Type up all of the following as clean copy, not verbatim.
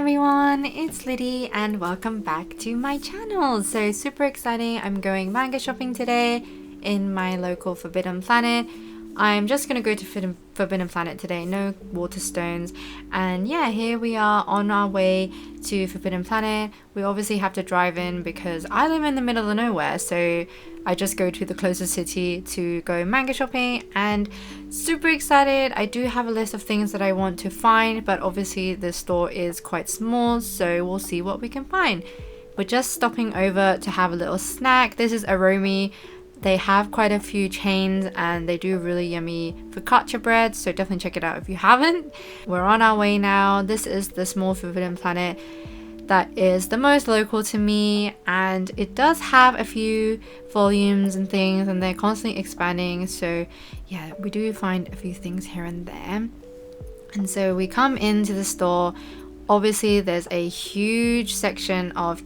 everyone, it's Liddy and welcome back to my channel. So super exciting, I'm going manga shopping today in my local Forbidden Planet. I'm just gonna go to Forbidden Planet today, no Waterstones. And yeah, here we are on our way to Forbidden Planet. We obviously have to drive in because I live in the middle of nowhere, so I just go to the closest city to go manga shopping, and super excited. I do have a list of things that I want to find, but obviously the store is quite small, so we'll see what we can find. We're just stopping over to have a little snack. This is Aromi. They have quite a few chains and they do really yummy focaccia bread, so definitely check it out if you haven't. We're on our way now. This is the small Forbidden Planet that is the most local to me, and it does have a few volumes and things, and they're constantly expanding, so yeah, we do find a few things here and there. And so we come into the store. Obviously there's a huge section of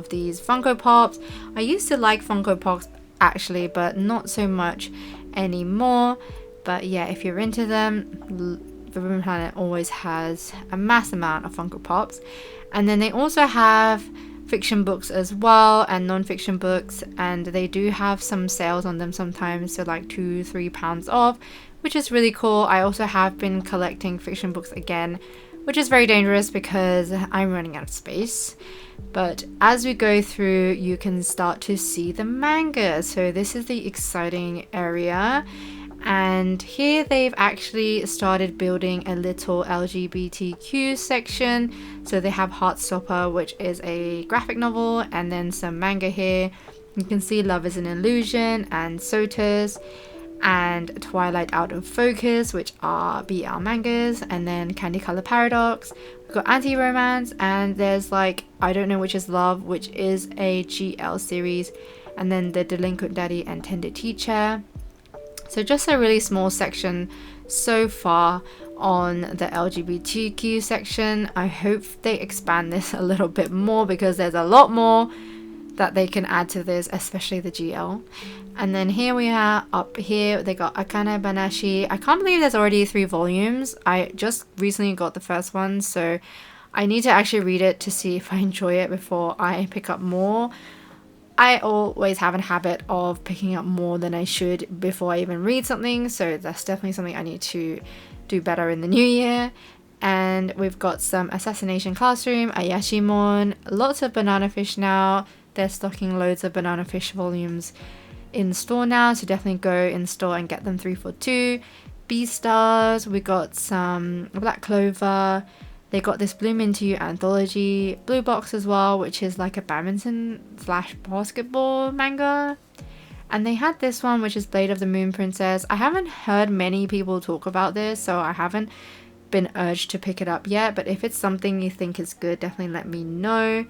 these Funko Pops. I used to like Funko Pops actually, but not so much anymore. But yeah, if you're into them, Forbidden Planet always has a mass amount of Funko Pops. And then they also have fiction books as well, and non-fiction books, and they do have some sales on them sometimes, so like £2-3 off, which is really cool. I also have been collecting fiction books again, which is very dangerous because I'm running out of space. But as we go through, you can start to see the manga. So this is the exciting area, and here they've actually started building a little LGBTQ section. So they have Heartstopper, which is a graphic novel, and then some manga here. You can see Love is an Illusion and Sotus and Twilight Out of Focus, which are BL mangas, and then Candy Color Paradox. We've got Anti-Romance, and there's like I Don't Know Which Is Love, which is a GL series, and then the Delinquent Daddy and Tender Teacher. So just a really small section so far on the LGBTQ section. I hope they expand this a little bit more because there's a lot more that they can add to this, especially the GL. And then here we are up here, they got Akane Banashi. I can't believe there's already 3 volumes. I just recently got the first one, so I need to actually read it to see if I enjoy it before I pick up more. I always have a habit of picking up more than I should before I even read something, so that's definitely something I need to do better in the new year. And we've got some Assassination Classroom, Ayashimon, lots of Banana Fish now. They're stocking loads of Banana Fish volumes in store now, so definitely go in store and get them 3 for 2. Beastars, we got some Black Clover. They got this Bloom Into You anthology, Blue Box as well, which is like a badminton/basketball manga. And they had this one, which is Blade of the Moon Princess. I haven't heard many people talk about this, so I haven't been urged to pick it up yet, but if it's something you think is good, definitely let me know.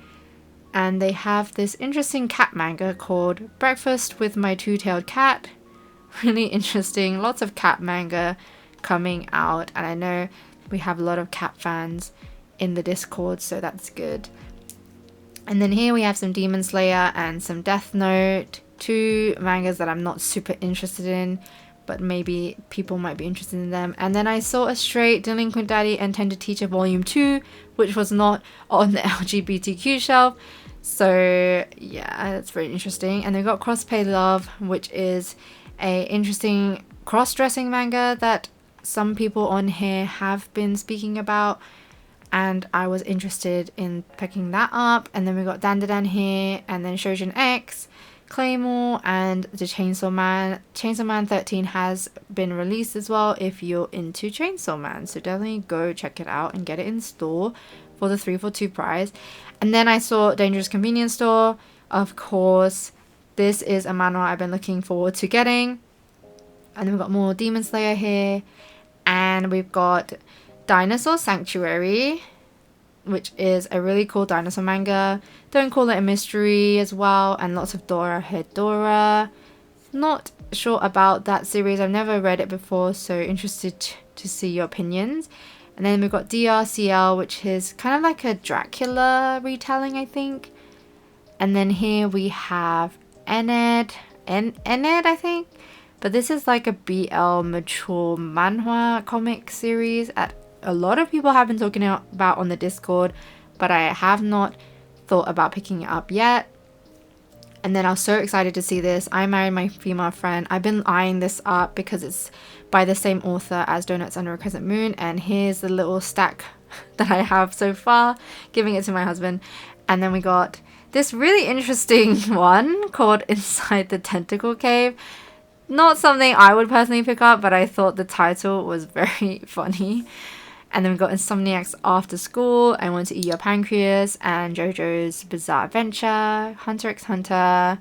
And they have this interesting cat manga called Breakfast with My Two-Tailed Cat. Really interesting, lots of cat manga coming out, and I know we have a lot of cat fans in the Discord, so that's good. And then here we have some Demon Slayer and some Death Note, 2 mangas that I'm not super interested in, but maybe people might be interested in them. And then I saw a straight Delinquent Daddy and Tender Teacher Volume 2, which was not on the LGBTQ shelf. So yeah, that's very interesting. And they've got Crossplay Love, which is a interesting cross-dressing manga that some people on here have been speaking about, and I was interested in picking that up. And then we got Dandadan here, and then Shojin X, Claymore, and the Chainsaw Man. Chainsaw Man 13 has been released as well if you're into Chainsaw Man, so definitely go check it out and get it in store for the 3 for 2 price. And then I saw Dangerous Convenience Store, of course. This is a manual I've been looking forward to getting. And then we've got more Demon Slayer here, and we've got Dinosaur Sanctuary, which is a really cool dinosaur manga. Don't Call It a Mystery as well, and lots of Dora Hedora. Not sure about that series, I've never read it before, so interested to see your opinions. And then we've got DRCL, which is kind of like a Dracula retelling, I think. And then here we have Ened, I think. But this is like a BL mature manhwa comic series that a lot of people have been talking about on the Discord, but I have not thought about picking it up yet. And then I was so excited to see this. I Married My Female Friend. I've been eyeing this up because it's by the same author as Donuts Under a Crescent Moon. And here's the little stack that I have so far, giving it to my husband. And then we got this really interesting one called Inside the Tentacle Cave. Not something I would personally pick up, but I thought the title was very funny. And then we got Insomniac's After School, I Want to Eat Your Pancreas, and JoJo's Bizarre Adventure, Hunter x Hunter.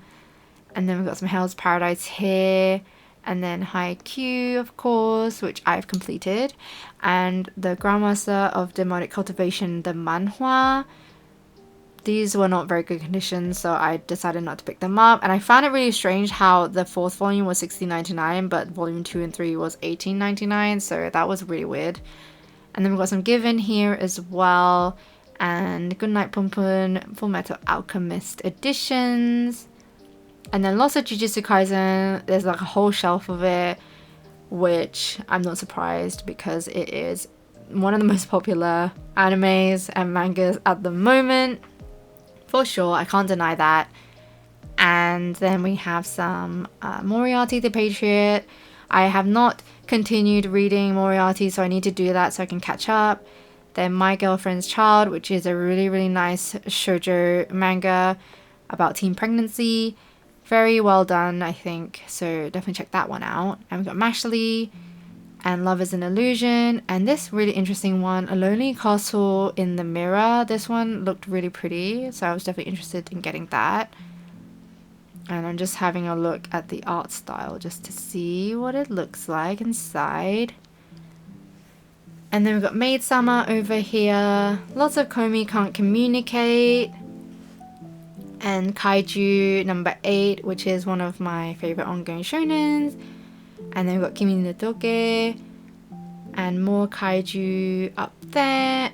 And then we got some Hell's Paradise here. And then Haikyuu, of course, which I've completed. And the Grandmaster of Demonic Cultivation, the manhwa. These were not very good condition, so I decided not to pick them up. And I found it really strange how the 4th volume was $16.99, but volume 2 and 3 was $18.99, so that was really weird. And then we've got some Given here as well, and Goodnight Pumpun, Full Metal Alchemist editions, and then lots of Jujutsu Kaisen. There's like a whole shelf of it, which I'm not surprised because it is one of the most popular animes and mangas at the moment, for sure. I can't deny that. And then we have some Moriarty the Patriot. I have not continued reading Moriarty, so I need to do that so I can catch up. Then My Girlfriend's Child, which is a really nice shoujo manga about teen pregnancy. Very well done, I think, so definitely check that one out. And we've got Mashley and Love is an Illusion, and this really interesting one, A Lonely Castle in the Mirror. This one looked really pretty, so I was definitely interested in getting that. And I'm just having a look at the art style just to see what it looks like inside. And then we've got Maid Summer over here. Lots of Komi Can't Communicate. And Kaiju number 8, which is one of my favorite ongoing shonens. And then we've got Kimi no Toge. And more Kaiju up there.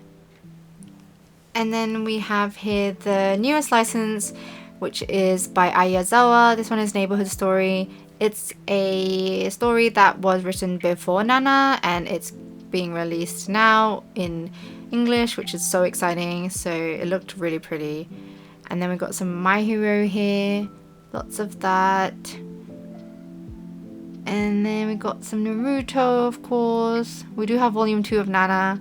And then we have here the newest license, which is by Ayazawa. This one is Neighborhood Story. It's a story that was written before Nana, and it's being released now in English, which is so exciting. So it looked really pretty. And then we've got some My Hero here, lots of that. And then we got some Naruto, of course. We do have volume 2 of Nana.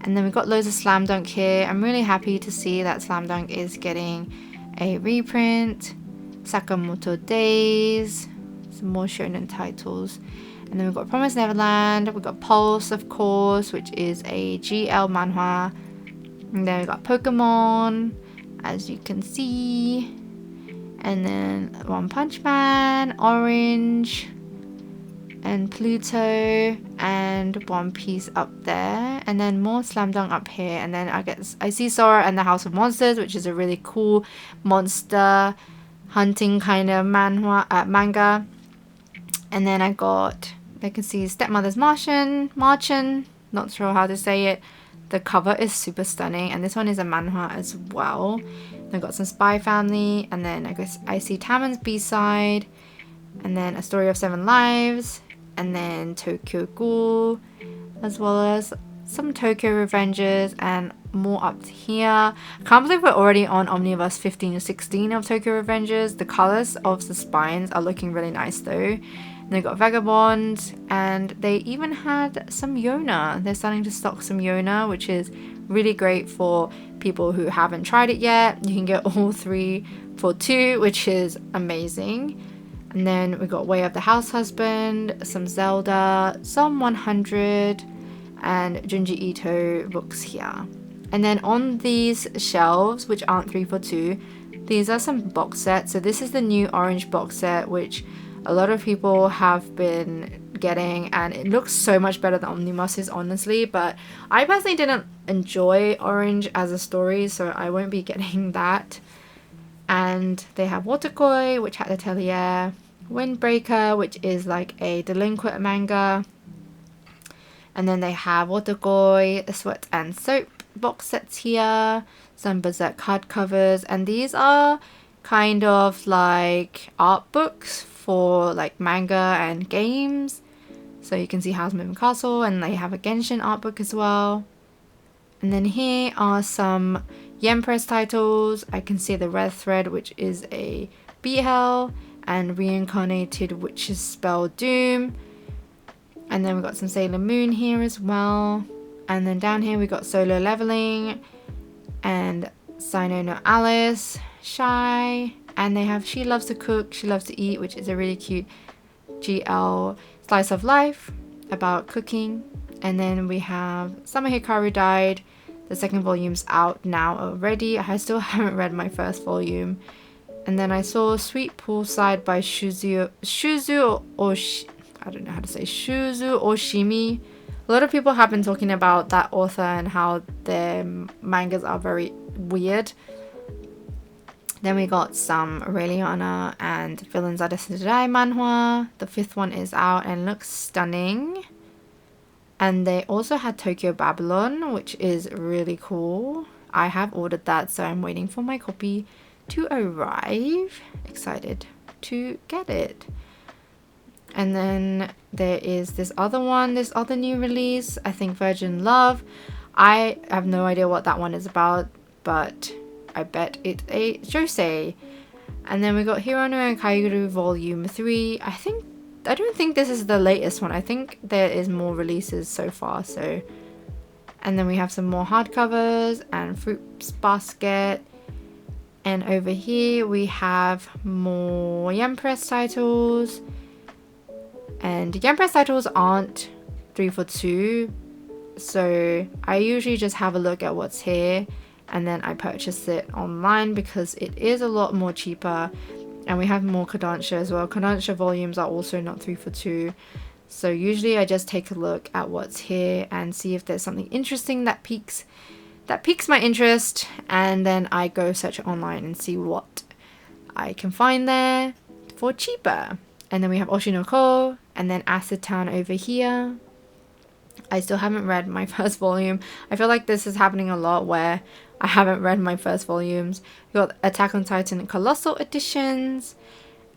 And then we've got loads of Slam Dunk here. I'm really happy to see that Slam Dunk is getting a reprint. Sakamoto Days, some more shonen titles. And then we've got Promised Neverland, we've got Pulse, of course, which is a GL manhwa. And then we've got Pokemon, as you can see. And then One Punch Man, Orange, and Pluto, and One Piece up there. And then more Slam Dunk up here. And then I see Sora and the House of Monsters, which is a really cool monster hunting kind of manga. And then I can see Stepmother's Marchen, not sure how to say it. The cover is super stunning, and this one is a manhwa as well. I got some Spy Family, and then I guess I see Taman's B-side, and then A Story of 7 Lives, and then Tokyo Ghoul, as well as some Tokyo Revengers, and more up here. I can't believe we're already on Omniverse 15 or 16 of Tokyo Revengers. The colors of the spines are looking really nice though. And they got Vagabond, and they even had some Yona. They're starting to stock some Yona, which is really great for people who haven't tried it yet. You can get all 3 for 2, which is amazing. And then we got Way of the House Husband, some Zelda, some 100, and Junji Ito books here. And then on these shelves, which aren't 3 for 2, these are some box sets. So this is the new orange box set, which a lot of people have been getting, and it looks so much better than Omnibuses, honestly. But I personally didn't enjoy Orange as a story, so I won't be getting that. And they have Waterkoi, which had Atelier, Windbreaker, which is like a delinquent manga. And then they have Waterkoi, Sweat and Soap box sets here, some Berserk hardcovers, and these are kind of like art books for like manga and games. So you can see House Moving Castle, and they have a Genshin art book as well. And then here are some Empress titles. I can see the Red Thread, which is a BL, and Reincarnated, which is Spell Doom. And then we got some Sailor Moon here as well. And then down here we got Solo Leveling and Sino no Alice, Shy, and they have She Loves to Cook, She Loves to Eat, which is a really cute GL slice of life about cooking. And then we have Summer Hikaru Died. The second volume's out now already. I still haven't read my first volume. And then I saw Sweet Poolside by Shuzu I don't know how to say, Shuzu Oshimi. A lot of people have been talking about that author and how their mangas are very weird. Then we got some Aureliana and Villains Are Destined to Die manhwa. The 5th one is out and looks stunning. And they also had Tokyo Babylon, which is really cool. I have ordered that, so I'm waiting for my copy to arrive. Excited to get it. And then there is this other one, this other new release, I think Virgin Love. I have no idea what that one is about, but I bet it's a josei. And then we got Hirono and Kaiguru Volume 3. I don't think this is the latest one. I think there is more releases so far. And then we have some more hardcovers and Fruits Basket. And over here we have more Empress titles. And Empress titles aren't 3 for 2. So I usually just have a look at what's here. And then I purchase it online because it is a lot more cheaper. And we have more Kodansha as well. Kodansha volumes are also not 3 for 2. So usually I just take a look at what's here and see if there's something interesting that piques my interest. And then I go search online and see what I can find there for cheaper. And then we have Oshinoko and then Acid Town over here. I still haven't read my first volume. I feel like this is happening a lot where I haven't read my first volumes. We got Attack on Titan Colossal editions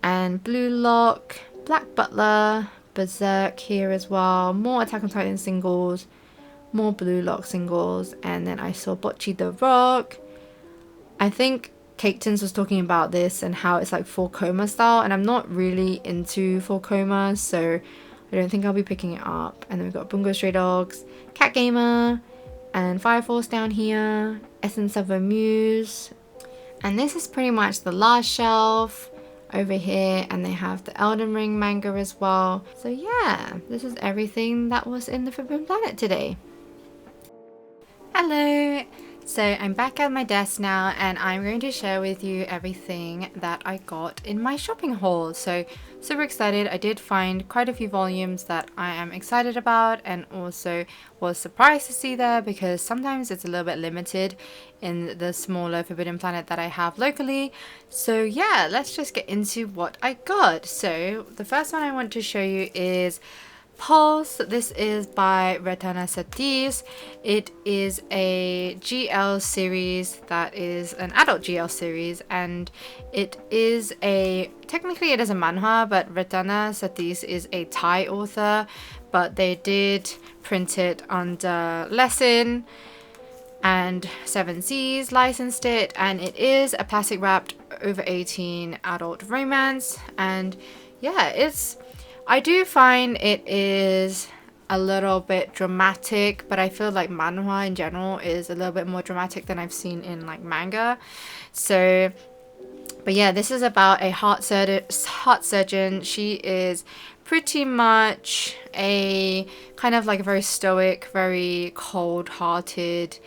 and Blue Lock, Black Butler, Berserk here as well. More Attack on Titan singles, more Blue Lock singles, and then I saw Bocchi the Rock. I think Cake Tins was talking about this and how it's like full coma style, and I'm not really into full coma, so I don't think I'll be picking it up. And then we've got Bungo Stray Dogs, Cat Gamer, and Fire Force down here, Essence of a Muse. And this is pretty much the last shelf over here, and they have the Elden Ring manga as well. So yeah, this is everything that was in the Forbidden Planet today. Hello! So I'm back at my desk now and I'm going to share with you everything that I got in my shopping haul. So super excited. I did find quite a few volumes that I am excited about and also was surprised to see there because sometimes it's a little bit limited in the smaller Forbidden Planet that I have locally. So yeah, let's just get into what I got. So the first one I want to show you is Pulse. This is by Retana Satis. It is a GL series that is an adult GL series, and it is technically it is a manhwa, but Retana Satis is a Thai author, but they did print it under Lesson, and 7 Seas licensed it, and it is a plastic wrapped over 18 adult romance. And yeah, I do find it is a little bit dramatic, but I feel like manhwa in general is a little bit more dramatic than I've seen in like manga. So, but yeah, this is about a heart surgeon. She is pretty much a kind of like a very stoic, very cold-hearted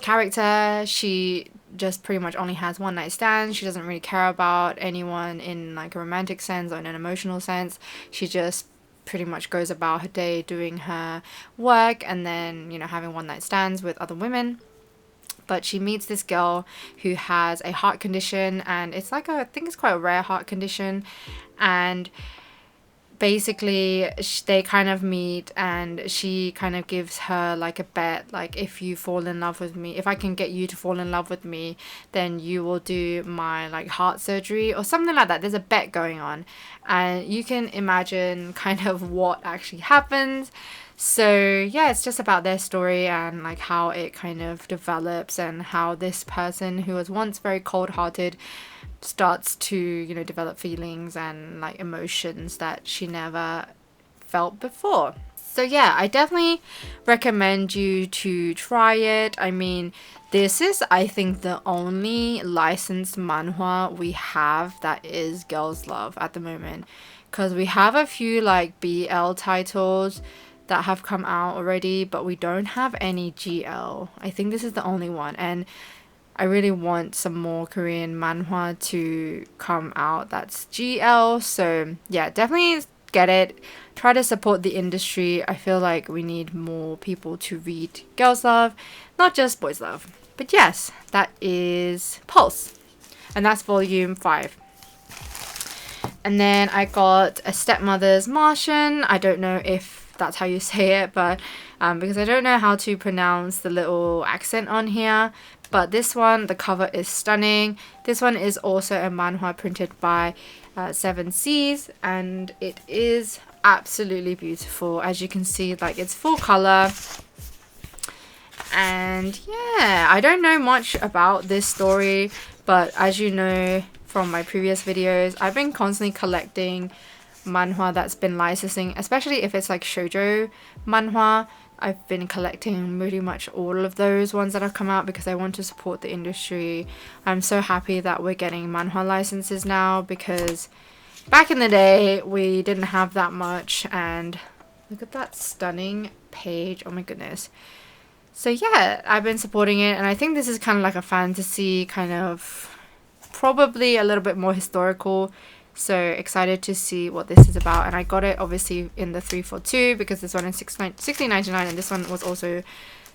character. She just pretty much only has one night stands. She doesn't really care about anyone in like a romantic sense or in an emotional sense. She just pretty much goes about her day doing her work and then, you know, having one night stands with other women. But she meets this girl who has a heart condition, and it's like I think it's quite a rare heart condition, and basically they kind of meet and she kind of gives her like a bet, like if you fall in love with me, if I can get you to fall in love with me, then you will do my like heart surgery or something like that. There's a bet going on and you can imagine kind of what actually happens. So yeah, it's just about their story and like how it kind of develops, and how this person who was once very cold-hearted starts to, you know, develop feelings and like emotions that she never felt before. So yeah, I definitely recommend you to try it. I mean, this is, I think, the only licensed manhwa we have that is girls' love at the moment. Because we have a few like BL titles that have come out already, but we don't have any GL. I think this is the only one. And I really want some more Korean manhwa to come out that's GL. So yeah, definitely get it. Try to support the industry. I feel like we need more people to read girls' love, not just boys' love. But yes, that is Pulse. And that's volume 5. And then I got a Stepmother's Marchen. I don't know if that's how you say it, but because I don't know how to pronounce the little accent on here. But this one, the cover is stunning. This one is also a manhwa printed by Seven Seas, and it is absolutely beautiful. As you can see, like, it's full color. And yeah, I don't know much about this story, but as you know from my previous videos, I've been constantly collecting manhwa that's been licensing, especially if it's like shoujo manhwa. I've been collecting pretty much all of those ones that have come out because I want to support the industry. I'm so happy that we're getting manhwa licenses now, because back in the day we didn't have that much. And look at that stunning page, oh my goodness. So yeah, I've been supporting it, and I think this is kind of like a fantasy, kind of probably a little bit more historical. So excited to see what this is about. And I got it obviously in the 342 because this one is $16.99 and this one was also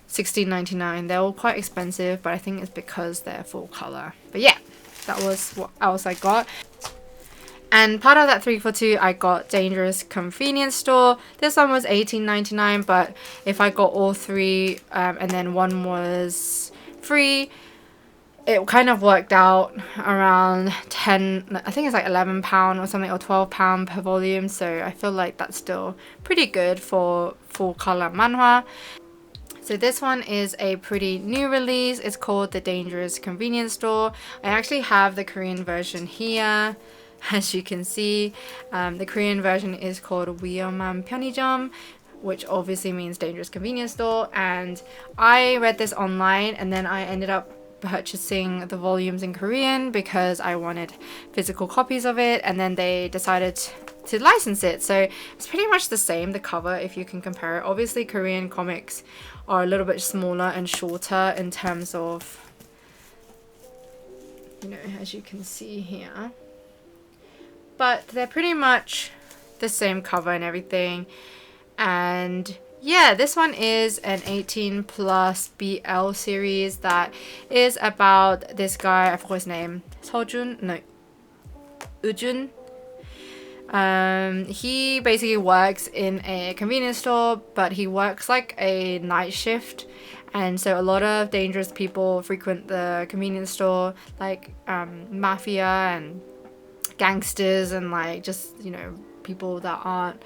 $16.99. They're all quite expensive, but I think it's because they're full color. But yeah, that was what else I got. And part of that 342, I got Dangerous Convenience Store. This one was $18.99, but if I got all three and then one was free, it kind of worked out around 10, I think it's like £11 or something, or £12 per volume. So I feel like that's still pretty good for full color manhwa. So this one is a pretty new release. It's called The Dangerous Convenience Store. I actually have the Korean version here. As you can see, the Korean version is called 위험한 편의점, which obviously means dangerous convenience store. And I read this online, and then I ended up purchasing the volumes in Korean because I wanted physical copies of it, and then they decided to license it. So it's pretty much the same, the cover, if you can compare it. Obviously Korean comics are a little bit smaller and shorter in terms of, you know, as you can see here, but they're pretty much the same cover and everything. And yeah, this one is an 18 plus BL series that is about this guy, I forgot his name, Sojun, no, Ujun. He basically works in a convenience store, but he works like a night shift, and so a lot of dangerous people frequent the convenience store, like mafia and gangsters, and like just, you know, people that aren't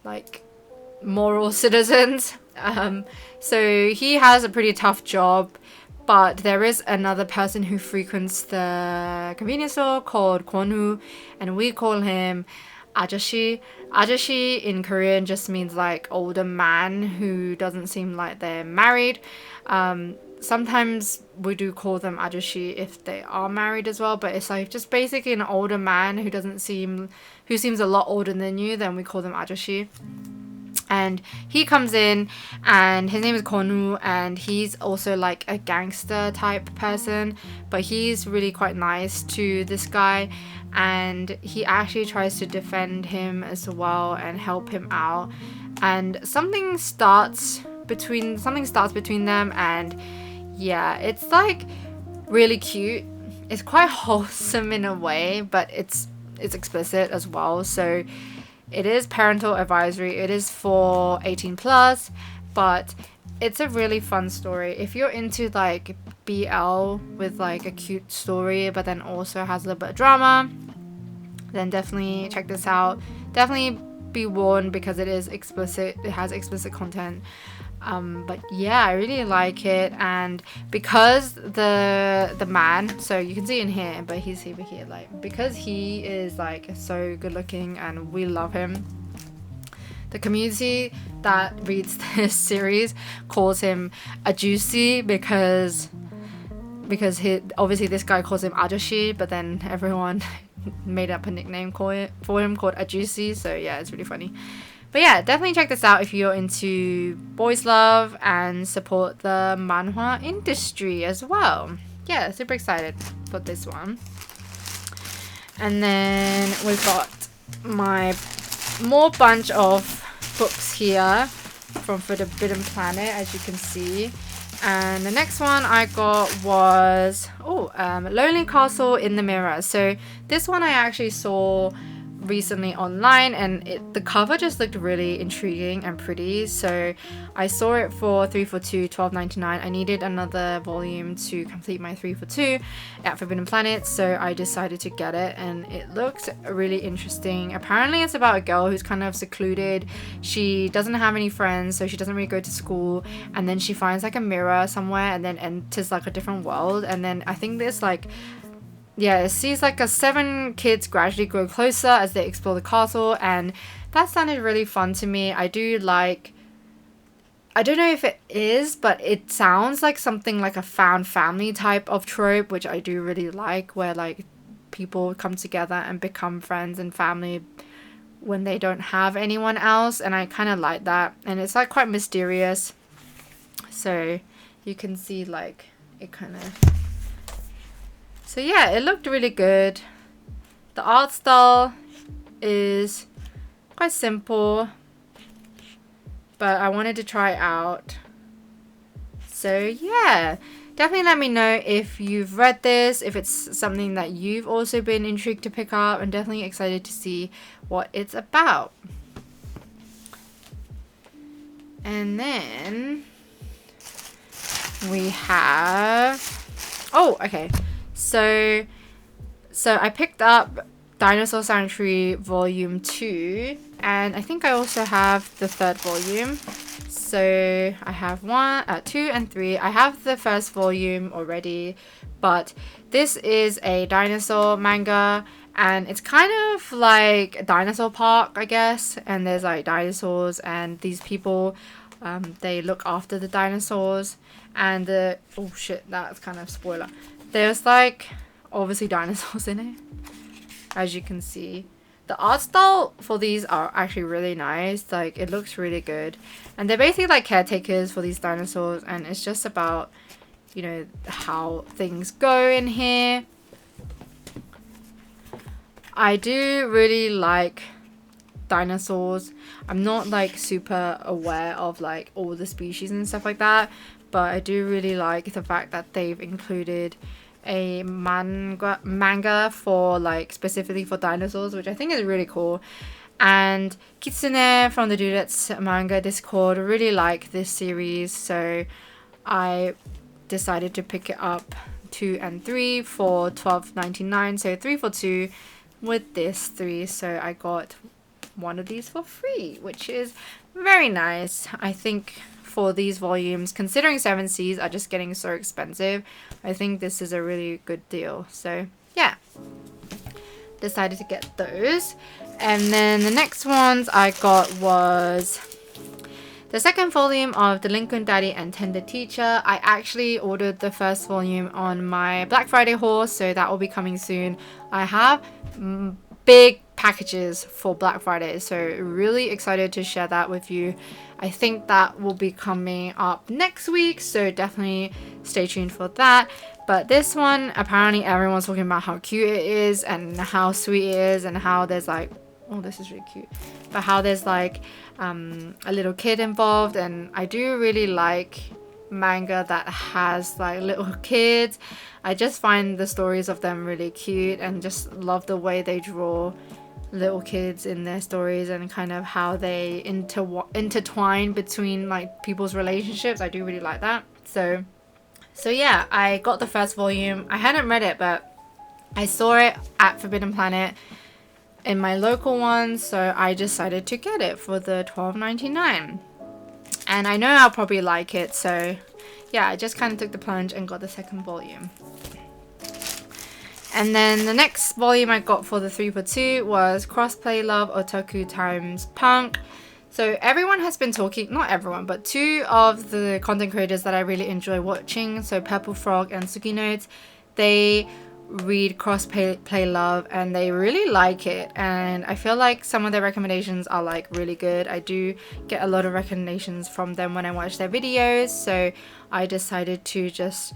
like moral citizens. So he has a pretty tough job, but there is another person who frequents the convenience store called Kwon-woo, and we call him Ajashi. Ajashi in Korean just means like older man who doesn't seem like they're married. Sometimes we do call them ajashi if they are married as well, but it's like just basically an older man who seems a lot older than you, then we call them ajashi. And he comes in, and his name is Kwon-woo, and he's also like a gangster type person, but he's really quite nice to this guy, and he actually tries to defend him as well and help him out. And something starts between them, and yeah, it's like really cute. It's quite wholesome in a way, but it's explicit as well. So it is parental advisory. It is for 18 plus, but it's a really fun story. If you're into like BL with like a cute story, but then also has a little bit of drama, then definitely check this out. Definitely be warned because it is explicit. It has explicit content. But yeah, I really like it, and because the man, so you can see in here, but he's over here, like, because he is like so good looking and we love him, the community that reads this series calls him a juicy because he, obviously this guy calls him Ajoshi, but then everyone made up a nickname for him called a juicy. So yeah, it's really funny. But yeah, definitely check this out if you're into boys love and support the manhwa industry as well. Yeah, super excited for this one. And then we've got my more bunch of books here from Forbidden Planet, as you can see. And the next one I got was Lonely Castle in the Mirror. So this one I actually saw recently online, and the cover just looked really intriguing and pretty, so I saw it for 3 for 2, $12.99. I needed another volume to complete my 3 for 2 at Forbidden Planet, so I decided to get it, and it looks really interesting. Apparently it's about a girl who's kind of secluded. She doesn't have any friends, so she doesn't really go to school, and then she finds like a mirror somewhere and then enters like a different world, and then I think there's like, yeah, it sees like 7 kids gradually grow closer as they explore the castle, and that sounded really fun to me. I do like, I don't know if it is, but it sounds like something like a found family type of trope, which I do really like, where like people come together and become friends and family when they don't have anyone else, and I kind of like that. And it's like quite mysterious, so you can see like it kind of, so yeah, it looked really good. The art style is quite simple, but I wanted to try it out. So yeah, definitely let me know if you've read this, if it's something that you've also been intrigued to pick up, and definitely excited to see what it's about. And then we have, oh, okay. So I picked up Dinosaur Sanctuary Volume 2, and I think I also have the 3rd volume. So I have 1, 2, and 3. I have the 1st volume already, but this is a dinosaur manga, and it's kind of like a dinosaur park, I guess, and there's like dinosaurs, and these people, they look after the dinosaurs, and the, oh shit, that's kind of spoiler. There's like obviously dinosaurs in it, as you can see. The art style for these are actually really nice, like it looks really good, and they're basically like caretakers for these dinosaurs, and it's just about, you know, how things go in here. I do really like dinosaurs. I'm not like super aware of like all the species and stuff like that, but I do really like the fact that they've included a manga for like specifically for dinosaurs, which I think is really cool. And Kitsune from the Dudettes manga Discord really like this series, so I decided to pick it up 2 and 3 for $12.99, so 3 for 2 with this 3, so I got one of these for free, which is very nice. I think for these volumes, considering 7 Seas are just getting so expensive, I think this is a really good deal. So yeah, decided to get those. And then the next ones I got was the 2nd volume of Delinquent Daddy and Tender Teacher. I actually ordered the 1st volume on my Black Friday haul, so that will be coming soon. I have big packages for Black Friday, so really excited to share that with you. I think that will be coming up next week, so definitely stay tuned for that. But this one, apparently everyone's talking about how cute it is and how sweet it is, and how there's like, oh, this is really cute, but how there's like a little kid involved, and I do really like manga that has like little kids. I just find the stories of them really cute, and just love the way they draw little kids in their stories, and kind of how they intertwine between like people's relationships. I do really like that. So yeah, I got the 1st volume. I hadn't read it, but I saw it at Forbidden Planet. in my local one, so I decided to get it for the $12.99. And I know I'll probably like it, so yeah, I just kind of took the plunge and got the second volume. And then the next volume I got for the 3 for 2 was Crossplay Love Otaku Times Punk. So everyone has been talking, not everyone, but 2 of the content creators that I really enjoy watching, so Purple Frog and Suki Notes, they read Crossplay Love and they really like it, and I feel like some of their recommendations are like really good. I do get a lot of recommendations from them when I watch their videos, so I decided to just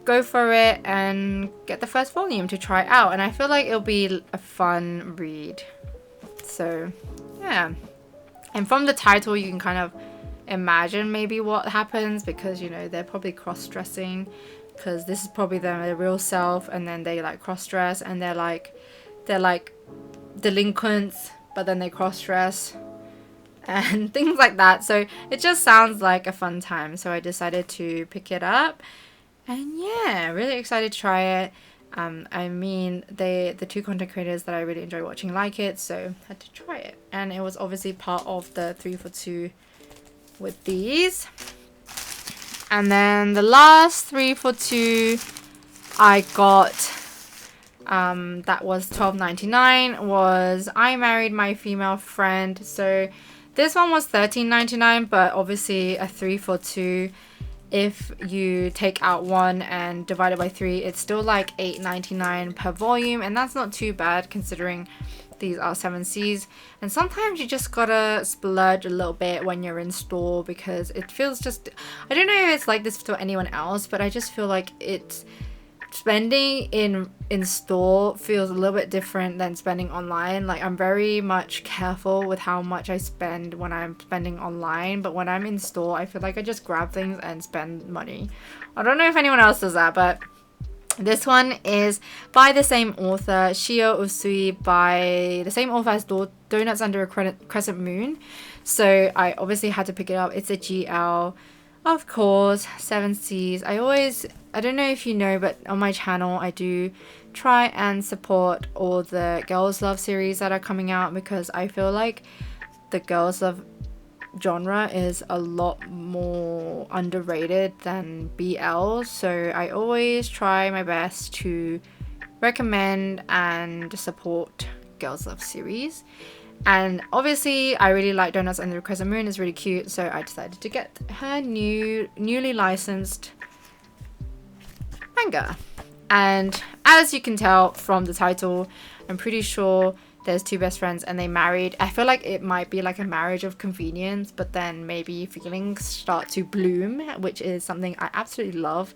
go for it and get the first volume to try out, and I feel like it'll be a fun read. So yeah, and from the title you can kind of imagine maybe what happens, because you know they're probably cross-dressing, because this is probably their real self, and then they like cross-dress, and they're like delinquents, but then they cross-dress and things like that. So it just sounds like a fun time, so I decided to pick it up, and yeah, really excited to try it. I mean, the 2 content creators that I really enjoy watching like it, so I had to try it, and it was obviously part of the 3 for 2 with these. And then the last 3 for 2 I got, that was $12.99, was I Married My Female Friend. So this one was $13.99, but obviously a 3 for 2, if you take out 1 and divide it by 3, it's still like $8.99 per volume, and that's not too bad considering these are 7Cs. And sometimes you just gotta splurge a little bit when you're in store, because it feels just, I don't know if it's like this for anyone else, but I just feel like it's spending in store feels a little bit different than spending online. Like I'm very much careful with how much I spend when I'm spending online, but when I'm in store I feel like I just grab things and spend money. I don't know if anyone else does that, but this one is by the same author, Shio Usui, by the same author as Donuts Under a Crescent Moon. So I obviously had to pick it up. It's a GL, of course, 7Cs. I don't know if you know, but on my channel I do try and support all the Girls Love series that are coming out, because I feel like the Girls Love genre is a lot more underrated than BL, so I always try my best to recommend and support Girls Love series. And obviously I really like Donuts Under the Crescent Moon, it's really cute, so I decided to get her newly licensed manga. And as you can tell from the title, I'm pretty sure there's 2 best friends and they married. I feel like it might be like a marriage of convenience, but then maybe feelings start to bloom, which is something I absolutely love,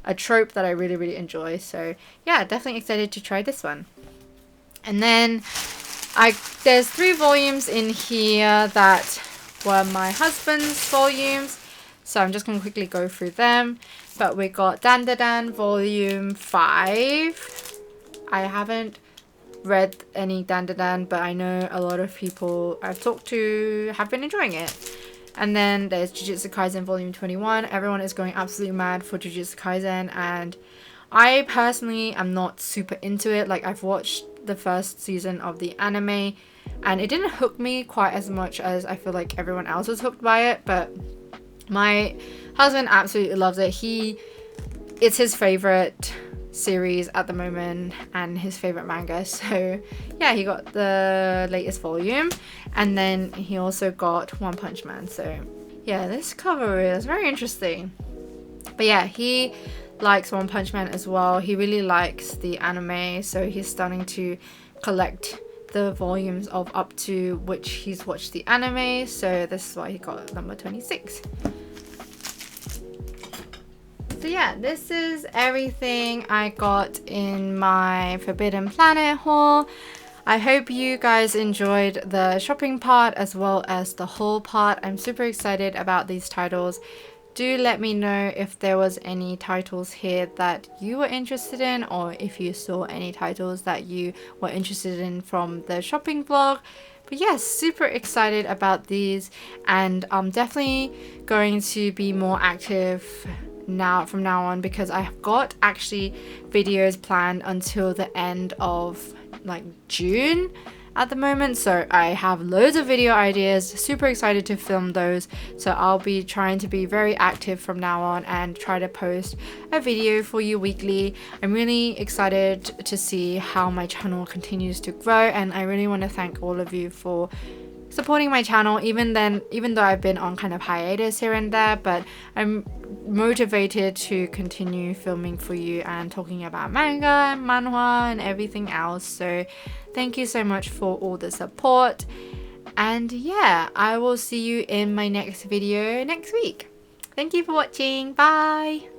a trope that I really enjoy. So yeah, definitely excited to try this one. And then there's 3 volumes in here that were my husband's volumes, so I'm just gonna quickly go through them. But we got Dandadan volume 5. I haven't read any Dandadan, but I know a lot of people I've talked to have been enjoying it. And then there's Jujutsu Kaisen volume 21. Everyone is going absolutely mad for Jujutsu Kaisen, and I personally am not super into it. Like, I've watched the first season of the anime and it didn't hook me quite as much as I feel like everyone else was hooked by it, but my husband absolutely loves it. It's his favorite series at the moment and his favorite manga, so yeah, he got the latest volume, and then he also got One Punch Man. So yeah, this cover is very interesting. But yeah, he likes One Punch Man as well. He really likes the anime, so he's starting to collect the volumes of up to which he's watched the anime, so this is why he got number 26. So yeah, this is everything I got in my Forbidden Planet haul. I hope you guys enjoyed the shopping part as well as the haul part. I'm super excited about these titles. Do let me know if there was any titles here that you were interested in, or if you saw any titles that you were interested in from the shopping vlog. But yes, super excited about these, and I'm definitely going to be more active from now on, because I've got actually videos planned until the end of like June, at the moment, so I have loads of video ideas, super excited to film those. So I'll be trying to be very active from now on and try to post a video for you weekly. I'm really excited to see how my channel continues to grow, and I really want to thank all of you for supporting my channel even though I've been on kind of hiatus here and there, but I'm motivated to continue filming for you and talking about manga and manhwa and everything else. So thank you so much for all the support, and yeah, I will see you in my next video next week. Thank you for watching. Bye.